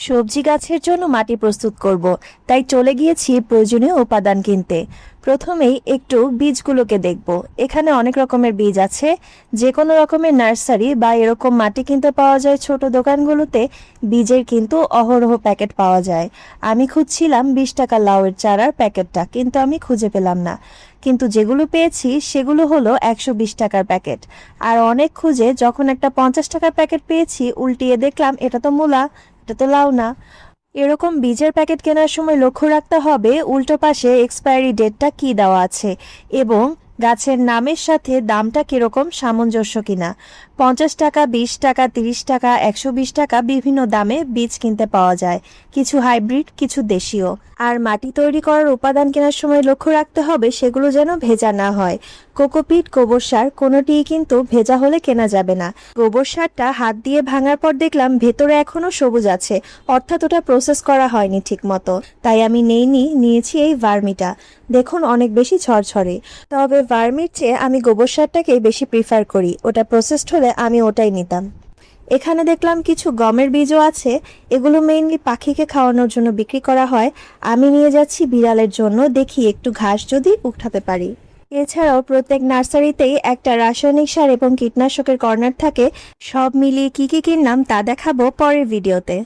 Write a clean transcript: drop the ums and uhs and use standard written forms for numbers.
সবজি গাছের জন্য মাটি প্রস্তুত করব, তাই চলে গিয়েছি প্রয়োজনীয় উপাদান কিনতে। প্রথমেই একটু বীজগুলোকে দেখব। এখানে অনেক রকমের বীজ আছে। যে কোনো রকমের নার্সারি বা এরকম মাটি কিনতে পাওয়া যায় ছোট দোকানগুলোতে। বীজের কিন্তু অহরহ প্যাকেট পাওয়া যায়। আমি খুঁজছিলাম 20 টাকা লাউয়ের চারার প্যাকেটটা, কিন্তু আমি খুঁজে পেলাম না। কিন্তু যেগুলো পেয়েছি সেগুলো হলো 120 টাকার প্যাকেট। আর অনেক খুঁজে যখন একটা 50 টাকার প্যাকেট পেয়েছি, উল্টিয়ে দেখলাম এটা তো মূলা, এটা তো লাউ না। এরকম বীজের প্যাকেট কেনার সময় লক্ষ্য রাখতে হবে উল্টো পাশে এক্সপায়ারি ডেটটা কি দেওয়া আছে এবং গাছের নামের সাথে দামটা কিরকম সামঞ্জস্য কিনা। 50 টাকা, 20 টাকা, 30 টাকা, 120 টাকা বিভিন্ন দামে বীজ কিনতে পাওয়া যায়। কিছু হাইব্রিড, কিছু দেশীয়। আর মাটি তৈরি করার উপাদান কেনার সময় লক্ষ্য রাখতে হবে সেগুলো যেন ভেজা না হয়। কোকোপিট, গোবর সার কোনোটিই কিন্তু ভেজা হলে কেনা যাবে না। গোবর সারটা হাত দিয়ে ভাঙার পর দেখলাম ভেতরে এখনো সবুজ আছে, অর্থাৎ ওটা প্রসেস করা হয়নি ঠিক মতো। তাই আমি নিয়েছি এই ভার্মিটা। দেখুন অনেক বেশি ঝরঝরে। তবে ভার্মির চেয়ে আমি গোবর সারটাকেই বেশি প্রিফার করি। ওটা প্রসেসড হলে আমি ওটাই নিতাম। এখানে দেখলাম কিছু গমের বীজও আছে। এগুলো মেইনলি পাখিকে খাওয়ানোর জন্য বিক্রি করা হয়। আমি নিয়ে যাচ্ছি বিড়ালের জন্য, দেখি একটু ঘাস যদি উঠাতে পারি। এছাড়াও প্রত্যেক নার্সারিতেই একটা রাসায়নিক সার এবং কীটনাশকের কর্নার থাকে। সব মিলিয়ে কি কি কিনলাম তা দেখাবো পরের ভিডিওতে।